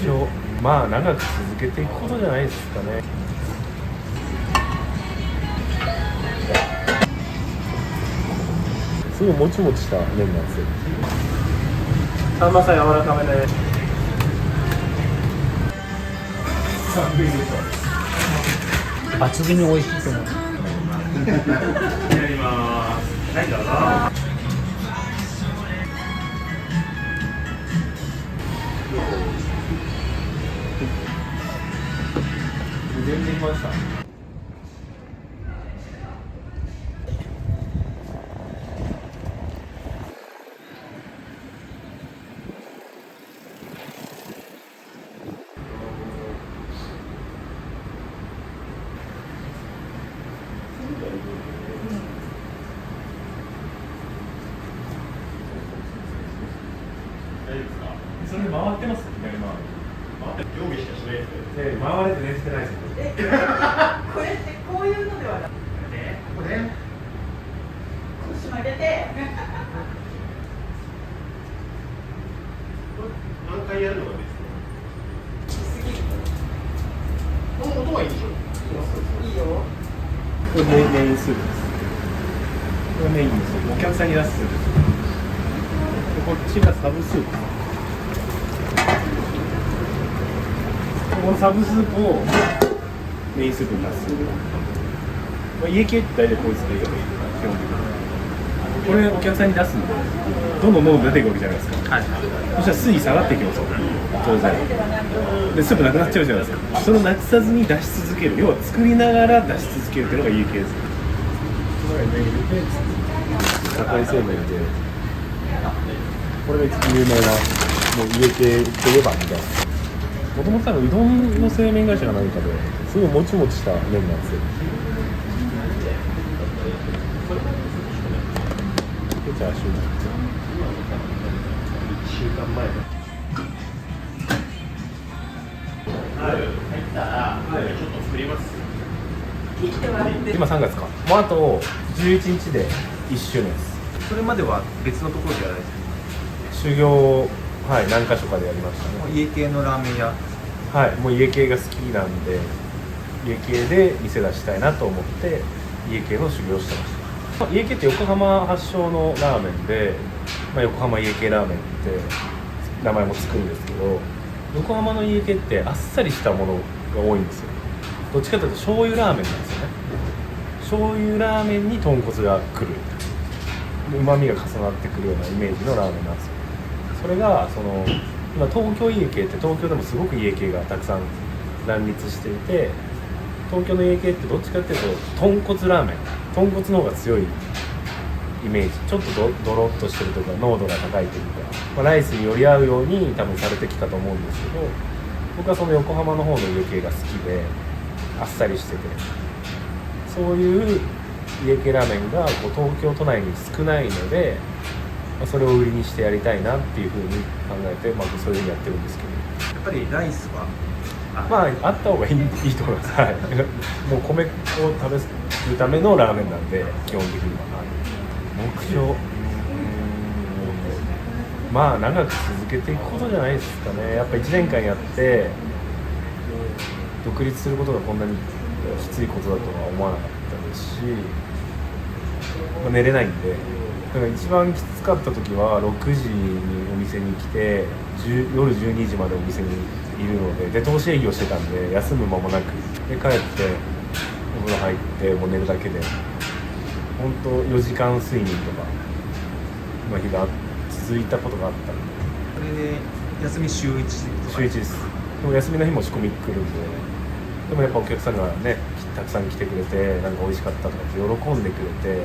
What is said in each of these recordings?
標、まあ長く続けていくことじゃないですかね。すごいもちもちした麺なんですよ。サンマさん柔らかめで抜群に美味しいと思う。やります。はい、どうぞ。全然来ました。それ回ってます？左回り。上下しかしないですよ。回れてねしてないですよ。これってこういうのではなくて、ここね。腰曲げて、何回やるのがですか。しすぎるこの音はいいでしょ。といいよ。これメインスープです。これメインです。お客さんに出すスープです。でこっちがサブスープ。このサブスープをメインスープに出す。まあ、家系って大体こいつでいいから基本的に。これお客さんに出すんで、どんどんどんどん出ていくわけじゃないですか。はい。そしたら水位下がっていきますよ、当然。で、スープなくなっちゃうじゃないですか。それをなくさずに出し続ける。要は作りながら出し続けるっていうのが家系です。堺製麺で、これが一番有名な、もう家系といえばみたいな。もともと多分うどんの製麺会社が何かで、すごいもちもちした麺なんですよ。で、チャーシュー。1週間前。入ったら、ちょっと作ります。切って割って。今3月か。もうあと11日で1周年です。それまでは別のところでやられて修行、はい、何か所かでやりましたる。ね。家系のラーメン屋。はい、もう家系が好きなんで、家系で店出したいなと思って家系の修行をしてました。家系って横浜発祥のラーメンで、まあ、横浜家系ラーメンって名前もつくんですけど、横浜の家系ってあっさりしたものが多いんですよ。どっちかというと醤油ラーメンなんですよね。醤油ラーメンに豚骨が来る、旨味が重なってくるようなイメージのラーメンなんですよ。それがその今東京家系って東京でもすごく家系がたくさん乱立していて、東京の家系ってどっちかっていうと豚骨ラーメン、豚骨の方が強いイメージ、ちょっとドロッとしてるというか濃度が高いというか、まあ、ライスにより合うように多分されてきたと思うんですけど、僕はその横浜の方の家系が好きであっさりしてて、そういう家系ラーメンがこう東京都内に少ないので、まあ、それを売りにしてやりたいなっていうふうに考えて、まあ、そういうふうにやってるんですけど、やっぱりライスはまああった方がいいと思います。はい、もう米を食べるためのラーメンなんで基本的には。目標、まあ長く続けていくことじゃないですかね。やっぱ1年間やって独立することがこんなにきついことだとは思わなかったですし、まあ、寝れないんで、だから一番きつかった時は6時にお店に来て夜12時までお店にいるので、投資営業してたんで休む間もなくで帰ってお風呂入ってもう寝るだけで本当4時間睡眠とかの日が続いたことがあったんで。これで休み週1とか。週1です。でも休みの日も仕込み来るんで、でもやっぱお客さんがねたくさん来てくれて、なんか美味しかったとかって喜んでくれて、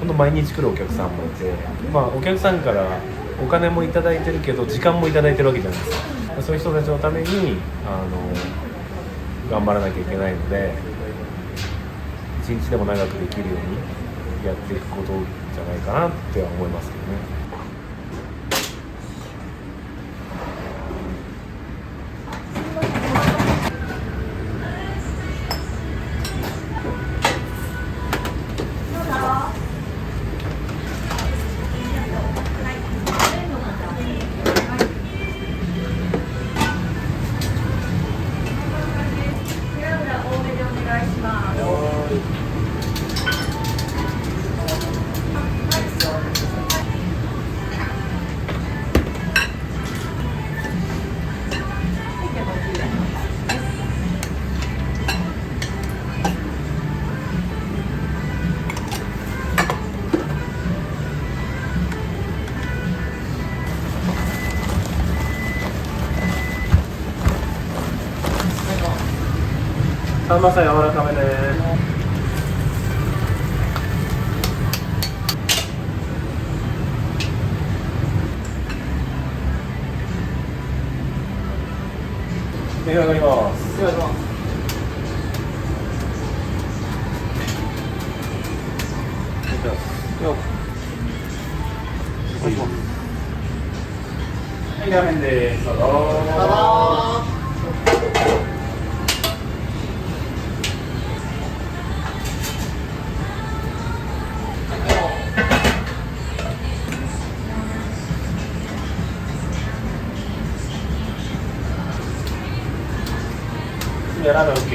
本当毎日来るお客さんもいて、まあお客さんからお金もいただいてるけど時間もいただいてるわけじゃないですか。そういう人たちのために頑張らなきゃいけないので、一日でも長くできるようにやっていくことじゃないかなっては思いますけどね。甘さ柔らかめね。出来上がります。お願いします。はい、ラーメンです。どうぞ。次はラーメン OK。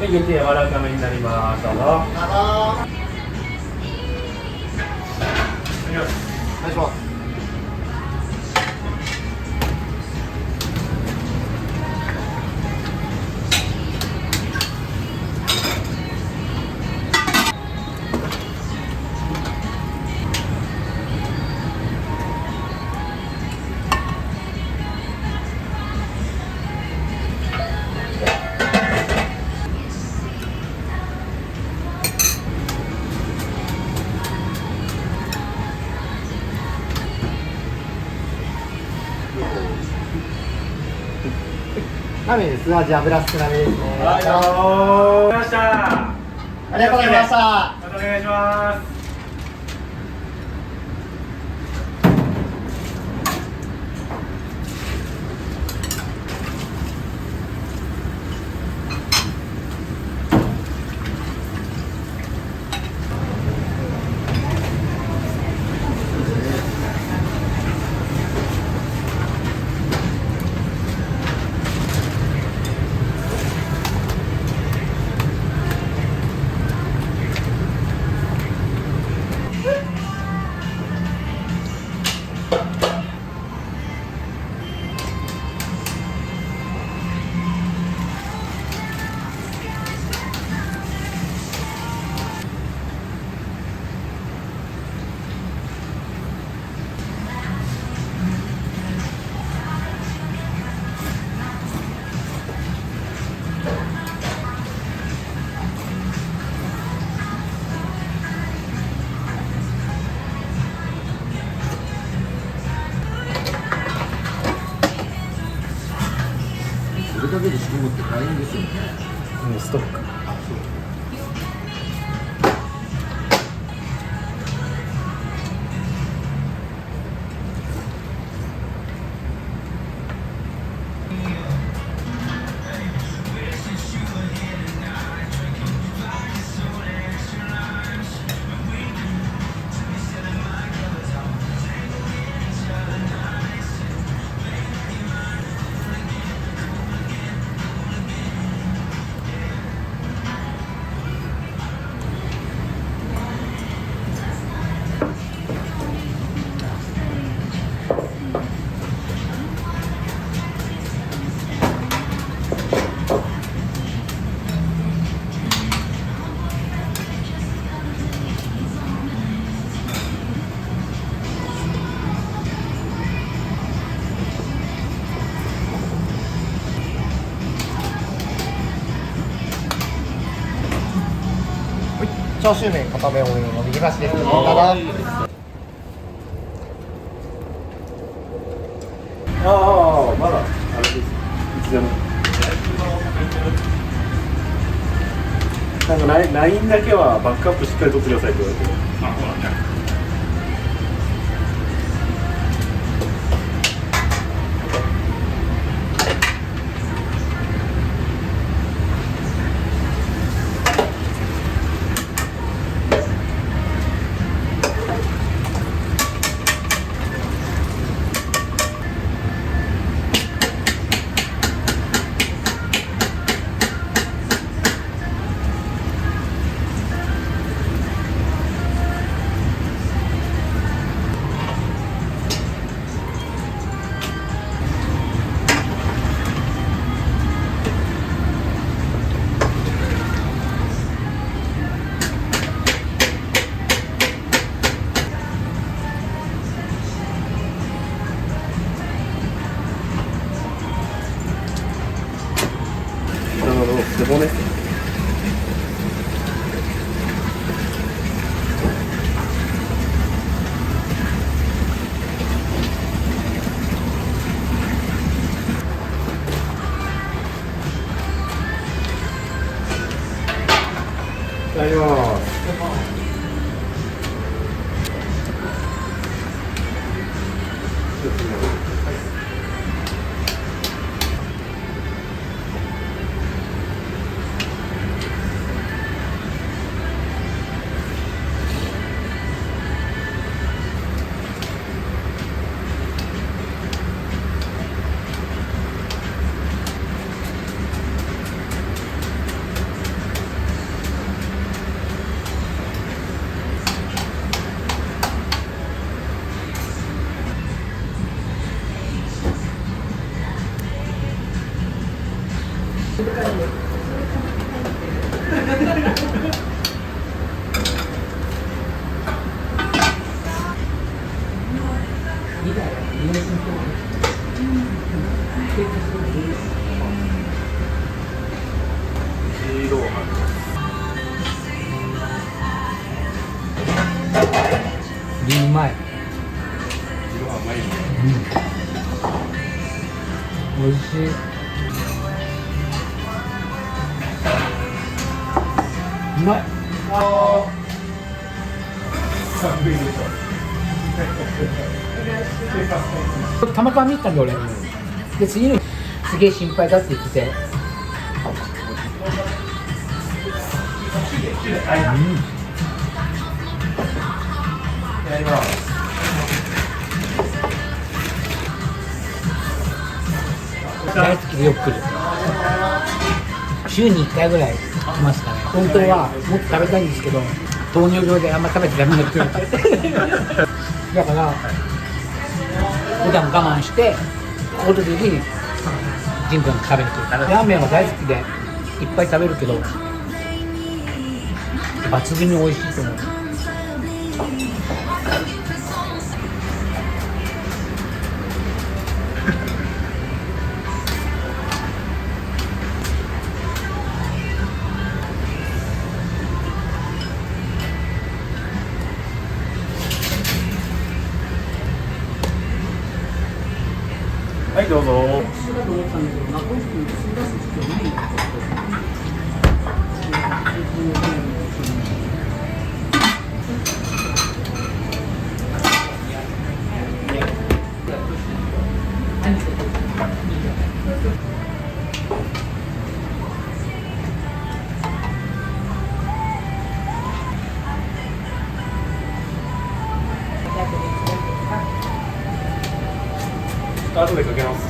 で、限定柔らかめになります。どうぞ。お願いします。ラーメンです。味油少なめですね。はい、どうも。ありがとうございました。ありがとうございました。またお願いします。それだけで仕込むって大変ですよね。ストック。チャーシュー麺固め多めの右端です。ただああ、まだあれです。いつでも。なんかラインだけはバックアップしっかり取ってくださいって言われて。あ、そうなんだ。ただきます。色を貼る。うまい。色甘いね。美味しい。うまい。寒いでしょ。たまたま見たんで俺。で次の日すげえ心配だって言ってて。やります。大好きでよく来る。週に1回ぐらい来ますかね。本当はもっと食べたいんですけど、糖尿病であんま食べてダメだって言われて。だから普段我慢してこの時にジン君食べに来る。ラーメンは大好きでいっぱい食べるけど抜群に美味しいと思う。はいどうぞ。後でかけます。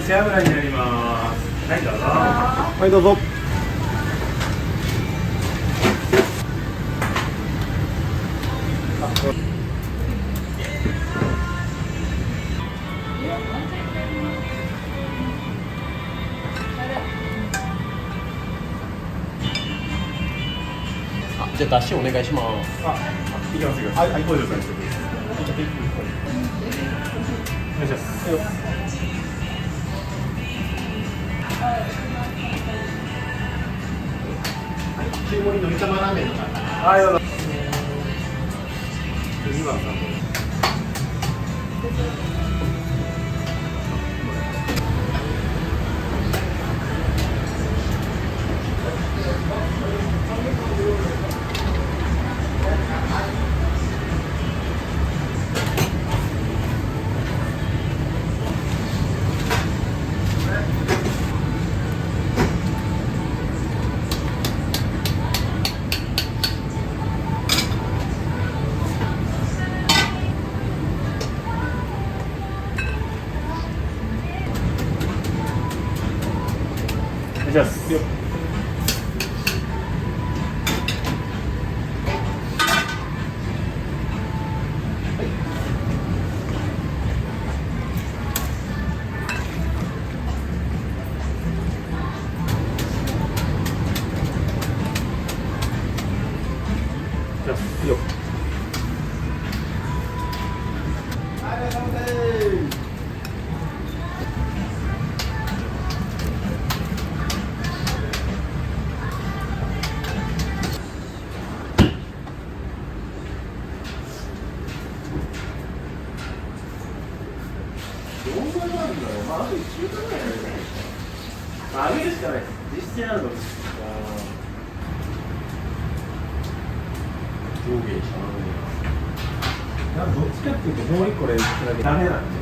背脂になります。はいどうぞ。はいどうぞ。じゃあ、だしお願いします。いきますよ。はい、工場さんにしてください。お願いします。中盛りのり玉ラーメンの方。はい、どうぞ。2番さん。お願いします。ゃないです。実質になると上下にしたのにどっちかっていうともう一個練習しなきゃダメなんで、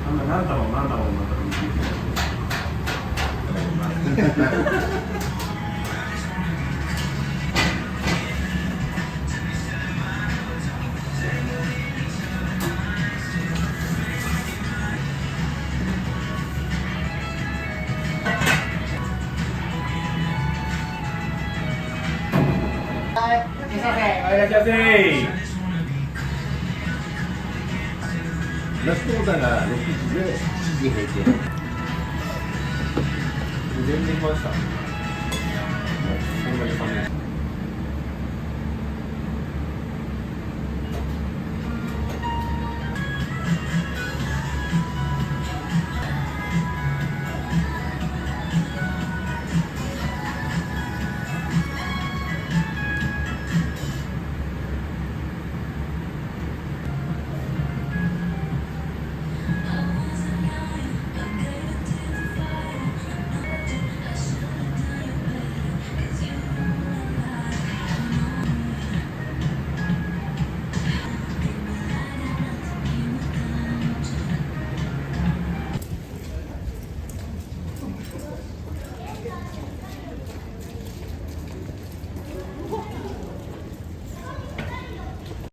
あんま何玉も何玉もまたはいすいませんいらっしゃいませ。ラストオーダーが6時で7時閉店。全然来ました。そんなに寒い。